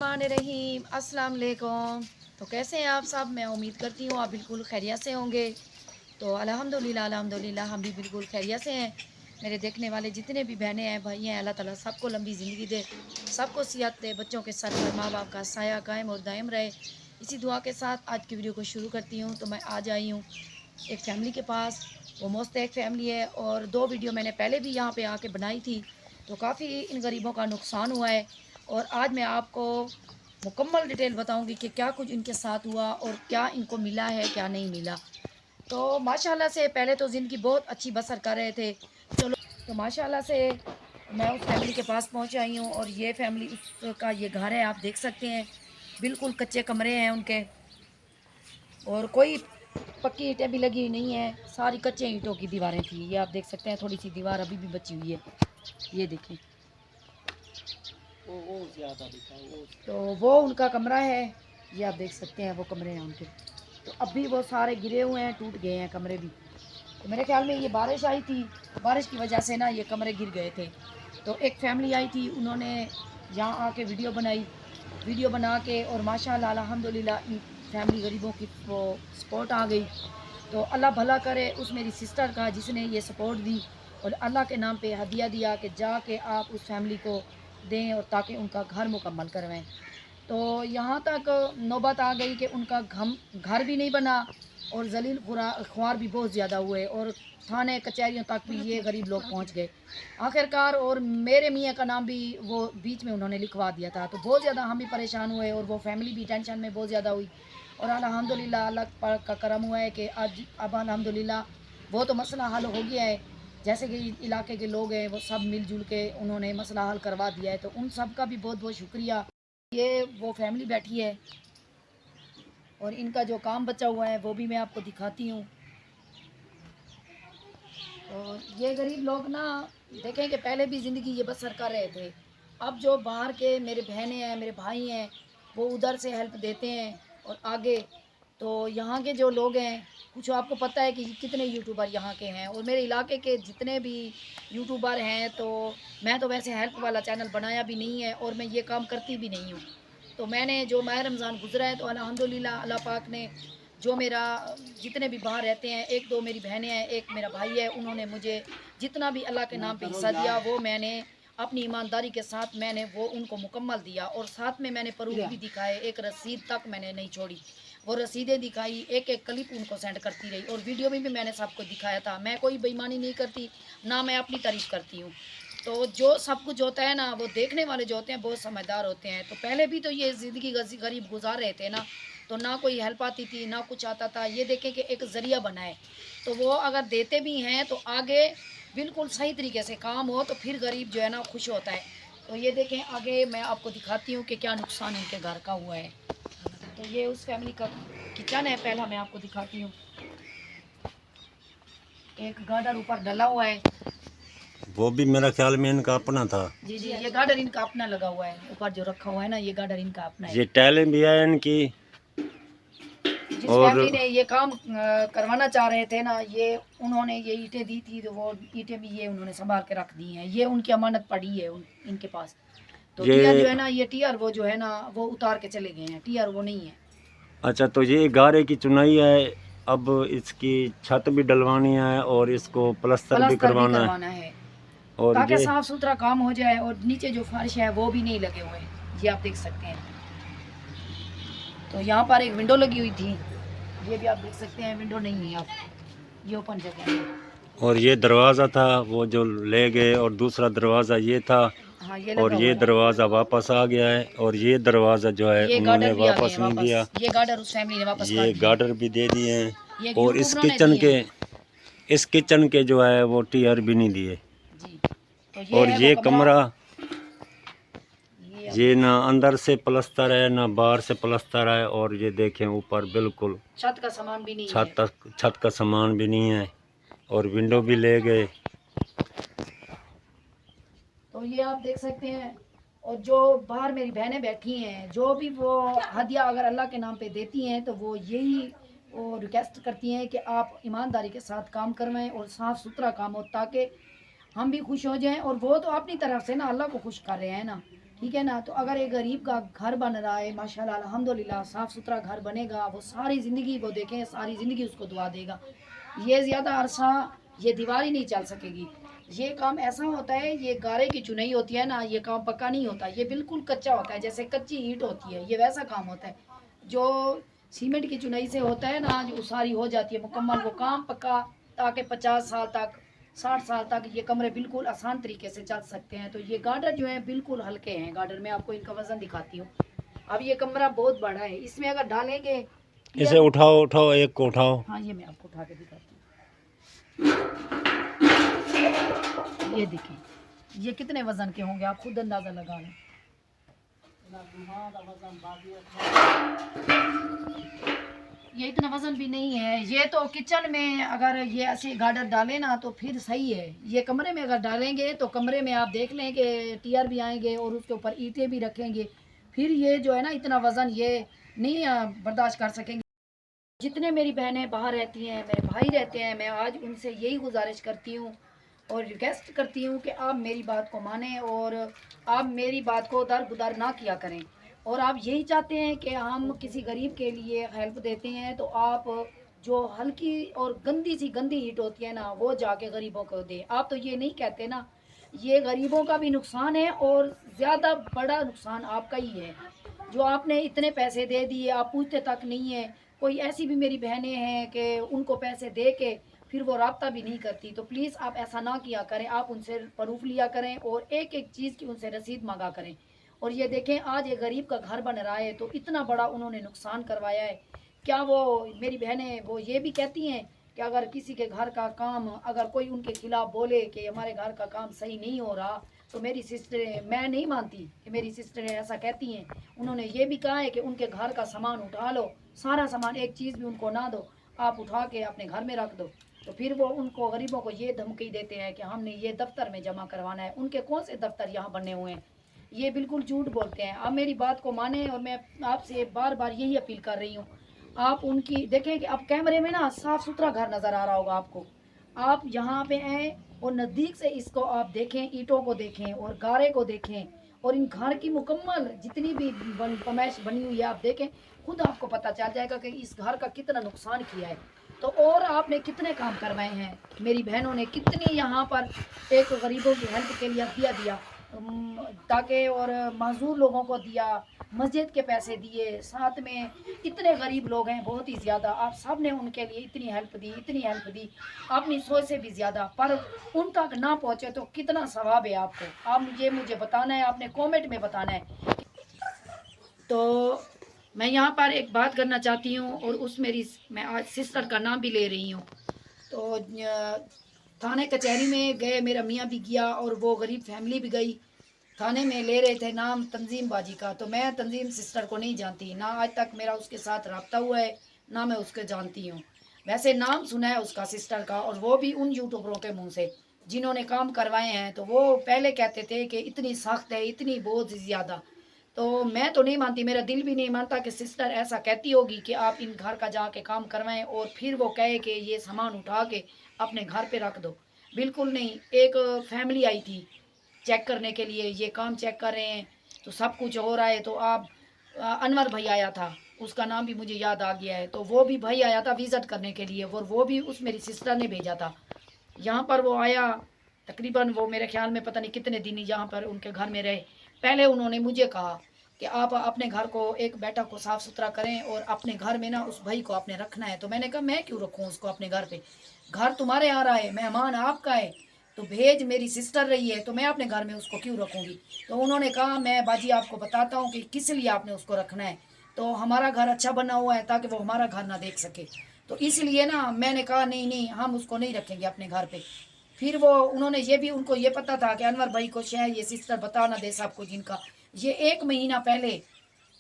रहीम अस्सलाम वालेकुम। तो कैसे हैं आप सब? मैं उम्मीद करती हूँ आप बिल्कुल खैरियत से होंगे। तो अल्हम्दुलिल्लाह हम भी बिल्कुल खैरियत से हैं। मेरे देखने वाले जितने भी बहनें हैं भाई हैं, अल्लाह ताला सबको लंबी ज़िंदगी दे, सबको सेहत दे, बच्चों के सर पर माँ बाप का साया कायम और दायम रहे। इसी दुआ के साथ आज की वीडियो को शुरू करती हूँ। तो मैं आज आई हूँ एक फैमिली के पास। वो मोस्तैक फैमिली है और 2 वीडियो मैंने पहले भी यहाँ पे आके बनाई थी। तो काफ़ी इन गरीबों का नुकसान हुआ है और आज मैं आपको मुकम्मल डिटेल बताऊंगी कि क्या कुछ इनके साथ हुआ और क्या इनको मिला है, क्या नहीं मिला। तो माशाल्लाह से पहले तो ज़िंदगी बहुत अच्छी बसर कर रहे थे। चलो, तो माशाल्लाह से मैं उस फैमिली के पास पहुंच आई हूँ और ये फैमिली उसका ये घर है, आप देख सकते हैं। बिल्कुल कच्चे कमरे हैं उनके और कोई पक्की ईंटें भी लगी हुई नहीं है, सारी कच्चे ईंटों की दीवारें थी। ये आप देख सकते हैं, थोड़ी सी दीवार अभी भी बची हुई है, ये देखें। तो वो उनका कमरा है, ये आप देख सकते हैं, वो कमरे हैं उनके। तो अभी वो सारे गिरे हुए हैं, टूट गए हैं कमरे भी। तो मेरे ख्याल में ये बारिश आई थी, बारिश की वजह से ना ये कमरे गिर गए थे। तो एक फैमिली आई थी, उन्होंने यहाँ आके वीडियो बनाई, वीडियो बना के और माशाल्लाह अल्हम्दुलिल्लाह इन फैमिली गरीबों की वो सपोर्ट आ गई। तो अल्लाह भला करे उस मेरी सिस्टर का जिसने ये सपोर्ट दी और अल्लाह के नाम पे हदिया दिया कि जाके आप उस फैमिली को दें और ताकि उनका घर मुकम्मल करवाएं। तो यहाँ तक नौबत आ गई कि उनका घर भी नहीं बना और जलील ख्वार भी बहुत ज़्यादा हुए और थाने कचहरियों तक भी ये गरीब लोग पहुँच गए आखिरकार। और मेरे मियाँ का नाम भी वो बीच में उन्होंने लिखवा दिया था। तो बहुत ज़्यादा हम भी परेशान हुए और वो फैमिली भी टेंशन में बहुत ज़्यादा हुई। और अल्हम्दुलिल्लाह अल्लाह पाक का करम हुआ है कि आज अब अल्हम्दुलिल्लाह वो तो मसला हल हो गया है। जैसे कि इलाके के लोग हैं वो सब मिलजुल के उन्होंने मसला हल करवा दिया है, तो उन सब का भी बहुत बहुत शुक्रिया। ये वो फैमिली बैठी है और इनका जो काम बचा हुआ है वो भी मैं आपको दिखाती हूँ। और ये गरीब लोग ना देखें कि पहले भी ज़िंदगी ये बसर कर रहे थे। अब जो बाहर के मेरे बहनें हैं, मेरे भाई हैं, वो उधर से हेल्प देते हैं और आगे तो यहाँ के जो लोग हैं, कुछ आपको पता है कि कितने यूट्यूबर यहाँ के हैं और मेरे इलाके के जितने भी यूट्यूबर हैं। तो मैं तो वैसे हेल्प वाला चैनल बनाया भी नहीं है और मैं ये काम करती भी नहीं हूँ। तो मैंने जो माह रमज़ान गुजरा है तो अल्हम्दुलिल्लाह अल्लाह पाक ने जो मेरा जितने भी बाहर रहते हैं, एक दो मेरी बहनें हैं, एक मेरा भाई है, उन्होंने मुझे जितना भी अल्लाह के नाम पे हिस्सा दिया वो मैंने अपनी ईमानदारी के साथ मैंने वो उनको मुकम्मल दिया। और साथ में मैंने प्रूफ भी दिखाए, एक रसीद तक मैंने नहीं छोड़ी, वो रसीदें दिखाई, एक एक क्लिप उनको सेंड करती रही और वीडियो में भी मैंने सबको दिखाया था। मैं कोई बेईमानी नहीं करती, ना मैं अपनी तारीफ़ करती हूँ। तो जो सब कुछ होता है ना, वो देखने वाले जो होते हैं बहुत समझदार होते हैं। तो पहले भी तो ये ज़िंदगी गरीब गुजार रहे थे ना, तो ना कोई हेल्प आती थी, ना कुछ आता था। ये देखें कि एक ज़रिया बना है, तो वो अगर देते भी हैं तो आगे बिल्कुल सही तरीके से काम हो तो फिर गरीब जो है ना खुश होता है। तो ये देखें, आगे मैं आपको दिखाती हूँ कि क्या नुकसान इनके घर का हुआ है। तो ये उस फैमिली का किचन है, पहला मैं आपको दिखाती हूँ। एक गार्डर ऊपर डला हुआ है, वो भी मेरा ख्याल में इनका अपना था। जी जी, ये गार्डर इनका अपना लगा हुआ है, ऊपर जो रखा हुआ है ना, ये गार्डर इनका अपना है। ये टाइलें भी है इनकी। जिस और फैमिली ने ये काम करवाना चाह रहे थे ना, ये उन्होंने ये ईंटें दी थी, तो वो ईंटें भी ये उन्होंने संभाल के रख दी हैं। ये उनकी अमानत पड़ी है इनके पास। तो टीआर जो ये है ना, ये टीआर वो जो है ना वो उतार के चले गए हैं, टीआर वो नहीं है। अच्छा, तो ये गारे की चुनाई है। अब इसकी छत भी डलवानी है और इसको प्लास्टर भी प्लास्टर भी करवाना है। करवाना है और ताकि ये साफ सुथरा काम हो जाए। और नीचे जो फर्श है वो भी नहीं लगे हुए, ये आप देख सकते हैं। तो यहाँ पर एक विंडो लगी हुई थी, ये भी आप देख सकते हैं, विंडो नहीं है अब, ये ओपन जगह है। और ये दरवाज़ा था वो जो ले गए, और दूसरा दरवाज़ा ये था। हाँ, ये और लगा हुआ ये है। दरवाज़ा वापस आ गया है और ये दरवाज़ा जो है ये उन्होंने गार्डर भी आ गए वापस हैं नहीं दिया। वापस, ये गार्डर उस फैमिली ने वापस ये कर दिए हैं। गार्डर भी दे दिए हैं। ये और यूट्यूबरों ने दिए हैं। इस किचन के जो है वो टीआर भी नहीं दिए। जी, तो ये और है वो ये कमरा। कमरा, ये आप ये देख ना सकते हैं, अंदर से प्लस्तर है ना बाहर से प्लस्तर है। और ये देखें ऊपर बिल्कुल छत का सामान भी नहीं है। छत का सामान भी नहीं है और विंडो भी ले गए। तो ये आप देख सकते हैं। और जो बाहर मेरी बहनें बैठी हैं, जो भी वो हदिया अगर अल्लाह के नाम पे देती हैं, तो वो यही वो रिक्वेस्ट करती हैं कि आप ईमानदारी के साथ काम करवाएं और साफ़ सुथरा काम हो ताकि हम भी खुश हो जाएं। और वो तो अपनी तरफ से ना अल्लाह को खुश कर रहे हैं ना, ठीक है ना। तो अगर एक गरीब का घर बन रहा है माशाल्लाह अल्हम्दुलिल्लाह, साफ़ सुथरा घर बनेगा, वो सारी ज़िंदगी वो देखें, सारी ज़िंदगी उसको दुआ देगा। ये ज़्यादा अरसा ये दीवार ही नहीं चल सकेगी। ये काम ऐसा होता है, ये गारे की चुनाई होती है ना, ये काम पक्का नहीं होता, ये बिल्कुल कच्चा होता है, जैसे कच्ची ईंट होती है, ये वैसा काम होता है। जो सीमेंट की चुनाई से होता है ना, जो उसारी हो जाती है मुकम्मल, वो काम पक्का, ताकि 50 साल तक 60 साल तक ये कमरे बिल्कुल आसान तरीके से चल सकते हैं। तो ये गार्डर जो है बिल्कुल हल्के हैं गार्डर, मैं आपको इनका वजन दिखाती हूँ। अब ये कमरा बहुत बड़ा है, इसमें अगर डालेंगे इसे उठाओ उठाओ, एक को उठाओ। हाँ ये मैं आपको उठा के दिखाती हूँ। ये देखें ये कितने वजन के होंगे, आप खुद अंदाजा लगा लें। ये इतना वजन भी नहीं है। ये तो किचन में अगर ये ऐसे गार्डर डालें ना तो फिर सही है। ये कमरे में अगर डालेंगे तो कमरे में आप देख लें कि टीयर भी आएंगे और उसके ऊपर ईंटें भी रखेंगे, फिर ये जो है ना इतना वज़न ये नहीं बर्दाश्त कर सकेंगे। जितने मेरी बहनें बाहर रहती हैं, मेरे भाई रहते हैं, मैं आज उनसे यही गुजारिश करती हूँ और रिक्वेस्ट करती हूँ कि आप मेरी बात को मानें और आप मेरी बात को दरगुदर ना किया करें। और आप यही चाहते हैं कि हम किसी गरीब के लिए हेल्प देते हैं तो आप जो हल्की और गंदी सी गंदी ईंट होती है ना वो जाके गरीबों को दें। आप तो ये नहीं कहते ना, ये गरीबों का भी नुकसान है और ज़्यादा बड़ा नुकसान आपका ही है। जो आपने इतने पैसे दे दिए, आप पूछते तक नहीं है। कोई ऐसी भी मेरी बहनें हैं कि उनको पैसे दे के फिर वो राब्ता भी नहीं करती। तो प्लीज़ आप ऐसा ना किया करें, आप उनसे प्रूफ लिया करें और एक एक चीज़ की उनसे रसीद मांगा करें। और ये देखें आज ये गरीब का घर बन रहा है तो इतना बड़ा उन्होंने नुकसान करवाया है। क्या वो मेरी बहनें वो ये भी कहती हैं कि अगर किसी के घर का काम अगर कोई उनके खिलाफ बोले कि हमारे घर का काम सही नहीं हो रहा, तो मेरी सिस्टरें, मैं नहीं मानती कि मेरी सिस्टरें ऐसा कहती हैं। उन्होंने ये भी कहा है कि उनके घर का सामान उठा लो, सारा सामान, एक चीज़ भी उनको ना दो, आप उठा के अपने घर में रख दो। तो फिर वो उनको गरीबों को ये धमकी देते हैं कि हमने ये दफ्तर में जमा करवाना है। उनके कौन से दफ्तर यहाँ बने हुए हैं, ये बिल्कुल झूठ बोलते हैं। आप मेरी बात को माने और मैं आपसे बार बार यही अपील कर रही हूँ। आप उनकी देखें कि अब कैमरे में ना साफ़ सुथरा घर नज़र आ रहा होगा आपको, आप यहाँ पे आएँ और नज़दीक से इसको आप देखें, ईंटों को देखें और गारे को देखें और इन घर की मुकम्मल जितनी भी फरमाइश बनी हुई है आप देखें, खुद आपको पता चल जाएगा कि इस घर का कितना नुकसान किया है। तो और आपने कितने काम करवाए हैं, मेरी बहनों ने कितनी यहाँ पर एक गरीबों की हेल्प के लिए दिया दिया ताकि और माजूर लोगों को दिया, मस्जिद के पैसे दिए, साथ में इतने गरीब लोग हैं बहुत ही ज़्यादा, आप सब ने उनके लिए इतनी हेल्प दी, इतनी हेल्प दी अपनी सोच से भी ज़्यादा, पर उन तक ना पहुँचे तो कितना सवाब है आपको। आप ये मुझे बताना है, आपने कमेंट में बताना है। तो मैं यहाँ पर एक बात करना चाहती हूँ और उस मेरी मैं आज सिस्टर का नाम भी ले रही हूँ। तो थाने कचहरी में गए, मेरा मियाँ भी गया और वो गरीब फैमिली भी गई। थाने में ले रहे थे नाम तंजीम बाजी का, तो मैं तंजीम सिस्टर को नहीं जानती, ना आज तक मेरा उसके साथ रब्ता हुआ है, ना मैं उसके जानती हूँ। वैसे नाम सुना है उसका सिस्टर का, और वो भी उन यूट्यूबरों के मुंह से जिन्होंने काम करवाए हैं। तो वो पहले कहते थे कि इतनी सख्त है, इतनी बहुत ज़्यादा। तो मैं तो नहीं मानती, मेरा दिल भी नहीं मानता कि सिस्टर ऐसा कहती होगी कि आप इन घर का जाके काम करवाएं और फिर वो कहे कि ये सामान उठा के अपने घर पे रख दो। बिल्कुल नहीं। एक फैमिली आई थी चेक करने के लिए, ये काम चेक कर रहे हैं तो सब कुछ हो रहा है। तो आप अनवर भाई आया था, उसका नाम भी मुझे याद आ गया है, तो वो भी भाई आया था विज़िट करने के लिए और वो भी उस मेरी सिस्टर ने भेजा था। यहाँ पर वो आया, तकरीबन वो मेरे ख्याल में पता नहीं कितने दिन यहाँ पर उनके घर में रहे। पहले उन्होंने मुझे कहा कि आप अपने घर को एक बैठक को साफ़ सुथरा करें और अपने घर में ना उस भाई को आपने रखना है। तो मैंने कहा मैं क्यों रखूँ उसको अपने घर पे, घर तुम्हारे आ रहा है, मेहमान आपका है, तो भेज मेरी सिस्टर रही है तो मैं अपने घर में उसको क्यों रखूँगी। तो उन्होंने कहा मैं बाजी आपको बताता हूँ कि किस लिए आपने उसको रखना है। तो हमारा घर अच्छा बना हुआ है ताकि वो हमारा घर ना देख सके, तो इसलिए ना मैंने कहा नहीं नहीं हम उसको नहीं रखेंगे अपने घर पे। फिर वो उन्होंने ये भी, उनको ये पता था कि अनवर भाई को शायद ये सिस्टर बता ना दे सबको, जिनका ये 1 महीना पहले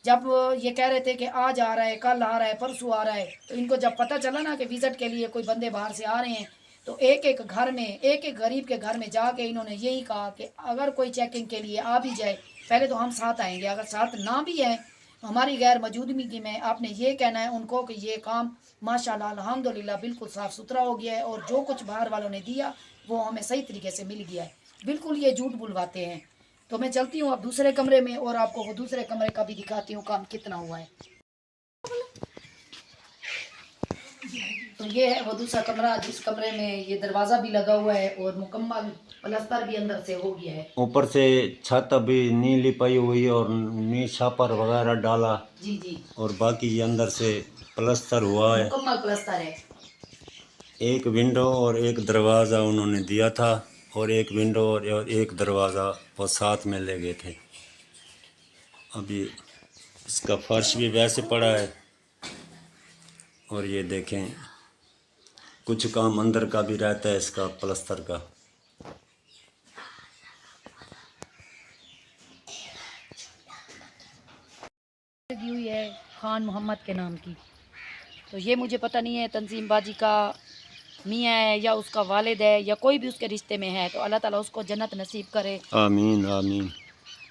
जब ये कह रहे थे कि आज आ रहा है, कल आ रहा है, परसों आ रहा है, तो इनको जब पता चला ना कि विज़िट के लिए कोई बंदे बाहर से आ रहे हैं, तो एक एक घर में, एक एक गरीब के घर में जाके इन्होंने यही कहा कि अगर कोई चेकिंग के लिए आ भी जाए पहले तो हम साथ आएंगे, अगर साथ ना भी आए तो हमारी गैर मौजूदगी में आपने ये कहना है उनको कि ये काम माशाल्लाह अल्हम्दुलिल्लाह बिल्कुल साफ़ सुथरा हो गया है और जो कुछ बाहर वालों ने दिया वो हमें सही तरीके से मिल गया है। बिल्कुल ये झूठ बुलवाते हैं। तो मैं चलती हूँ अब दूसरे कमरे में और आपको वो दूसरे कमरे का भी दिखाती हूँ काम कितना हुआ है। तो ये है वो दूसरा कमरा जिस कमरे में ये दरवाज़ा भी लगा हुआ है और मुकम्मल प्लास्टर भी अंदर से हो गया है। ऊपर से छत अभी नहीं लिपाई हुई और नी छापर वगैरह डाला जी जी, और बाकी ये अंदर से प्लास्टर हुआ है। मुकम्मल प्लास्टर है। एक विंडो और एक दरवाज़ा उन्होंने दिया था और एक विंडो और एक दरवाज़ा वो साथ में ले गए थे। अभी इसका फर्श भी वैसे पड़ा है और ये देखें कुछ काम अंदर का भी रहता है इसका प्लास्टर का। लगी हुई है खान मोहम्मद के नाम की। तो ये मुझे पता नहीं है तंजीम बाजी का मियाँ है या उसका वालिद है या कोई भी उसके रिश्ते में है, तो अल्लाह ताला उसको जन्नत नसीब करे। आमीन आमीन।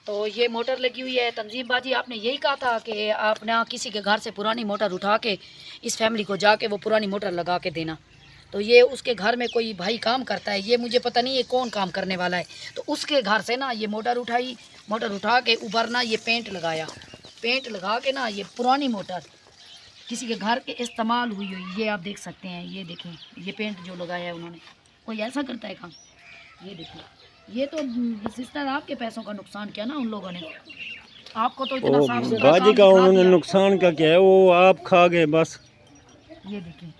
तो ये मोटर लगी हुई है। तंजीम बाजी आपने यही कहा था कि आप ना किसी के घर से पुरानी मोटर उठा के इस फैमिली को जाके वो पुरानी मोटर लगा के देना। तो ये उसके घर में कोई भाई काम करता है, ये मुझे पता नहीं है कौन काम करने वाला है। तो उसके घर से ना ये मोटर उठाई, मोटर उठा के ऊपर ना ये पेंट लगाया, पेंट लगा के ना ये पुरानी मोटर किसी के घर के इस्तेमाल हुई हुई, ये आप देख सकते हैं। ये देखें ये पेंट जो लगाया है उन्होंने, कोई ऐसा करता है काम? ये देखें, ये तो सिस्टर आपके पैसों का नुकसान किया ना उन लोगों ने। आपको तो इतना साफ सुथरा बाजी काम का दिखा उन्होंने दिया। नुकसान का क्या है, वो आप खा गए बस। ये देखें,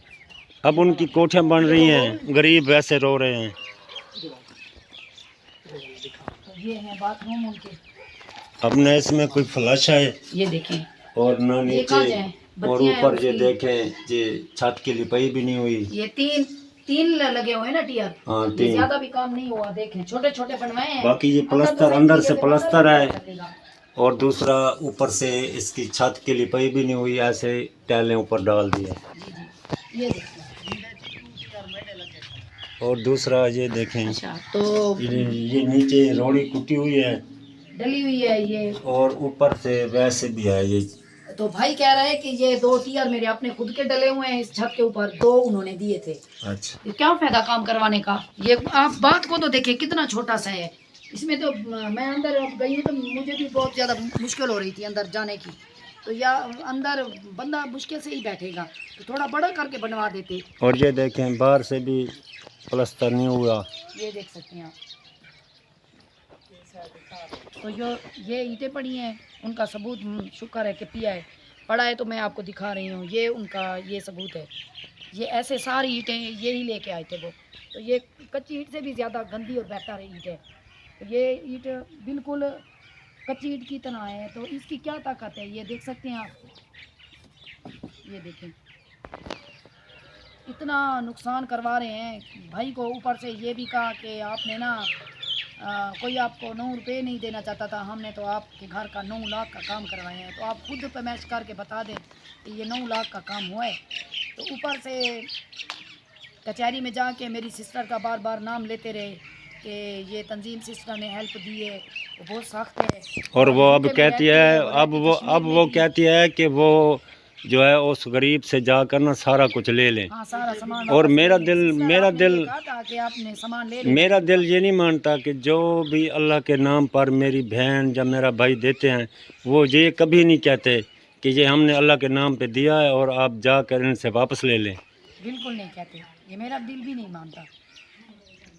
अब उनकी कोठियाँ बन रही हैं, गरीब वैसे रो रहे हैं। तो ये है बाथरूम उनके। अब न इसमें कोई फ्लश है ये देखें, और न ये कहाँ नीचे जाए और बत्तियां हैं ऊपर ये उसकी। देखें ये छत की लिपाई भी नहीं हुई। ये तीन तीन लगे हुए हैं ना टियर। हाँ ये तीन। ज्यादा भी काम नहीं हुआ, देखें छोटे छोटे बनवाए हैं। बाकी ये अंदर प्लास्टर तो अंदर ये से तो प्लास्टर नहीं है कर सकेगा। और दूसरा ऊपर से इसकी छत की लिपाई भी नहीं हुई, ऐसे टाइलें ऊपर डाल दी है। जी जी, ये देखिए। और दूसरा ये देखें अच्छा, तो ये नीचे रोड़ी कुटी हुई है डली हुई है ये। और ऊपर से वैसे भी है ये। तो भाई कह रहा है कि ये 2 टियर मेरे अपने खुद के डले हुए हैं इस छत के ऊपर, 2 उन्होंने दिए थे। अच्छा, ये क्या फायदा काम करवाने का? ये आप बात को तो देखें कितना छोटा सा है। इसमें तो मैं अंदर गई हूँ तो मुझे भी बहुत ज़्यादा मुश्किल हो रही थी अंदर जाने की। तो या अंदर बंदा मुश्किल से ही बैठेगा, तो थोड़ा बड़ा करके बनवा देते। और ये देखें बाहर से भी प्लास्टर नहीं हुआ। ये देख सकते हैं आप। तो जो ये ईंटें पड़ी हैं उनका सबूत शुक्र है कि पिया है, पड़ा है तो मैं आपको दिखा रही हूँ। ये उनका ये सबूत है। ये ऐसे सारी ईंटें ये ही लेके आए थे वो। तो ये कच्ची ईंट से भी ज़्यादा गंदी और बेहतर ईंट है। तो ये ईंट बिल्कुल कच्ची ईंट की तरह है। तो इसकी क्या ताकत है ये देख सकते हैं आप। ये देखें इतना नुकसान करवा रहे हैं भाई को। ऊपर से ये भी कहा कि आपने ना कोई आपको 9 रुपये नहीं देना चाहता था, हमने तो आपके घर का 9 लाख का काम करवाए हैं। तो आप खुद पेमेंट करके बता दें कि ये 9 लाख का काम हुआ है। तो ऊपर से कचहरी में जाके मेरी सिस्टर का बार बार नाम लेते रहे कि ये तंजीम सिस्टर ने हेल्प दी है, वो बहुत सख्त है। और वो अब यूके में कहती रहती है और अब रहती वो कश्मीर अब में वो भी। कहती है कि वो जो है उस गरीब से जाकर ना सारा कुछ ले लें। हाँ, सारा सामान और वापस मेरा ले लें। दिल सिस्टर, मेरा आपने दिल ये कहा था कि आपने सामान ले लेना। मेरा दिल ये नहीं मानता कि जो भी अल्लाह के नाम पर मेरी बहन या मेरा भाई देते हैं वो ये कभी नहीं कहते कि ये हमने अल्लाह के नाम पे दिया है और आप जाकर इनसे वापस ले लें। बिल्कुल नहीं कहते, ये मेरा दिल भी नहीं मानता।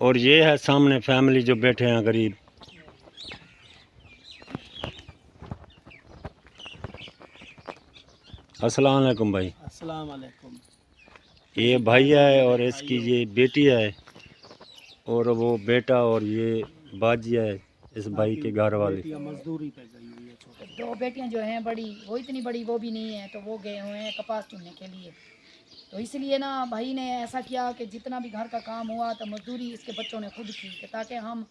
और ये है सामने फैमिली जो बैठे हैं गरीब। अस्सलाम वालेकुम भाई। अस्सलाम वालेकुम। ये भाई है और इसकी ये बेटी है और वो बेटा और ये बाजी है इस भाई के घर वाले। बेटियां मजदूरी पे गई हुई है छोटी। 2 बेटियां जो हैं बड़ी, वो इतनी बड़ी वो भी नहीं है, तो वो गए हुए हैं कपास चुनने के लिए। तो इसलिए ना भाई ने ऐसा किया कि जितना भी घर का काम हुआ तो मजदूरी इसके बच्चों ने खुद की, कि ताकि हम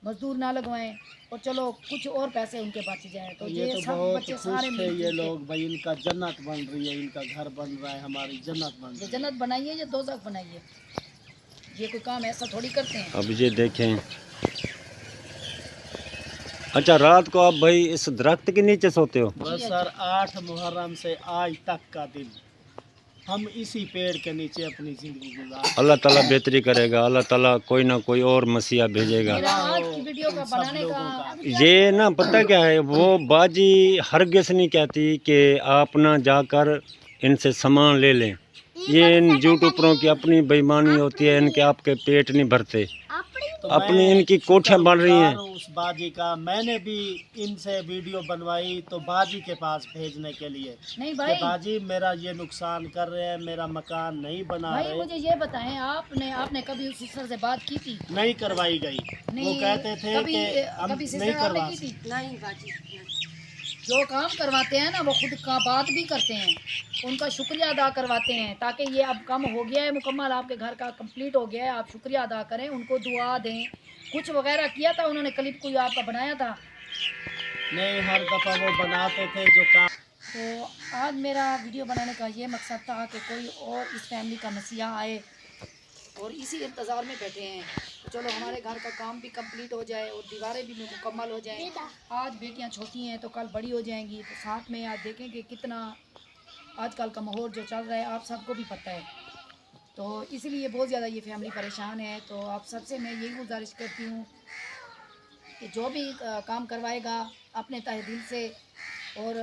मजदूर ना लगवाएं और चलो कुछ और पैसे उनके बच जाए। तो ये तो सब बहुत बच्चे खुश सारे थे मिलजुल ये के- लोग, भाई इनका जन्नत बन रही है, इनका घर बन रहा है, हमारी जन्नत बन ये रही है। जन्नत बनाइए या दोज़ख बनाइए, ये कोई काम ऐसा थोड़ी करते हैं। अब ये देखें। अच्छा, रात को आप भाई इस दरख्त के नीचे सोते हो? बस सर 8 मुहर्रम से आज तक का दिन हम इसी पेड़ के नीचे अपनी जिंदगी गुजार। अल्लाह ताला बेहतरी करेगा, अल्लाह ताला कोई ना कोई और मसीहा भेजेगा। मेरा आज की वीडियो का बनाने का ये ना पता क्या है, वो बाजी हरगिज़ नहीं कहती कि आप ना जाकर इनसे सामान ले लें। ये इन यूट्यूबरों की अपनी बेईमानी होती है, इनके आपके पेट नहीं भरते, तो अपनी मैं इनकी कोठियाँ बन रही हैं। शुक्रगुजार हूं उस बाजी का, मैंने भी इनसे वीडियो बनवाई तो बाजी के पास भेजने के लिए नहीं कि भाई, बाजी मेरा ये नुकसान कर रहे हैं, मेरा मकान नहीं बना भाई रहे। मुझे ये बताएं, आपने कभी उस सिस्टर से बात की थी? नहीं करवाई गई। वो नहीं, कहते थे कभी कि हम कभी नहीं सिस्टर करवा की थी? नहीं बाजी नहीं। जो काम करवाते हैं ना वो खुद का बात भी करते हैं, उनका शुक्रिया अदा करवाते हैं, ताकि ये अब काम हो गया है मुकम्मल, आपके घर का कंप्लीट हो गया है, आप शुक्रिया अदा करें, उनको दुआ दें। कुछ वगैरह किया था उन्होंने, क्लिप कोई आपका बनाया था? नहीं, हर दफ़ा वो बनाते थे जो काम। तो आज मेरा वीडियो बनाने का ये मकसद था कि कोई और इस फैमिली का मसीहा आए, और इसी इंतज़ार में बैठे हैं। तो चलो हमारे घर का काम भी कंप्लीट हो जाए और दीवारें भी मुकम्मल हो जाएं। आज बेटियां छोटी हैं तो कल बड़ी हो जाएंगी, तो साथ में आज देखेंगे कितना आजकल का माहौल जो चल रहा है आप सबको भी पता है, तो इसलिए बहुत ज़्यादा ये फैमिली परेशान है। तो आप सबसे मैं यही गुजारिश करती हूँ कि जो भी काम करवाएगा अपने तहे दिल से और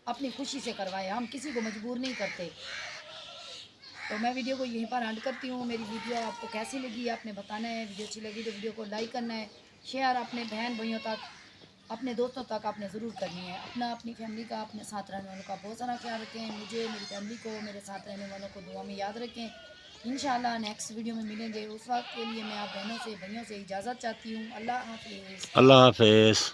अपनी खुशी से करवाए, हम किसी को मजबूर नहीं करते। तो मैं वीडियो को यहीं पर एंड करती हूँ। मेरी वीडियो आपको कैसी लगी आपने बताना है, वीडियो अच्छी लगी तो वीडियो को लाइक करना है, शेयर अपने बहन भाइयों तक, अपने दोस्तों तक आपने ज़रूर करनी है। अपनी फैमिली का, अपने साथ रहने वालों का बहुत सारा ख्याल रखें। मुझे, मेरी फैमिली को, मेरे साथ रहने वालों को दुआ में याद रखें। इंशाल्लाह नेक्स्ट वीडियो में मिलेंगे, उस वक्त के लिए मैं आप बहनों से भाइयों से इजाज़त चाहती हूँ। अल्लाह हाफ़िज़। अल्लाह हाफिज़।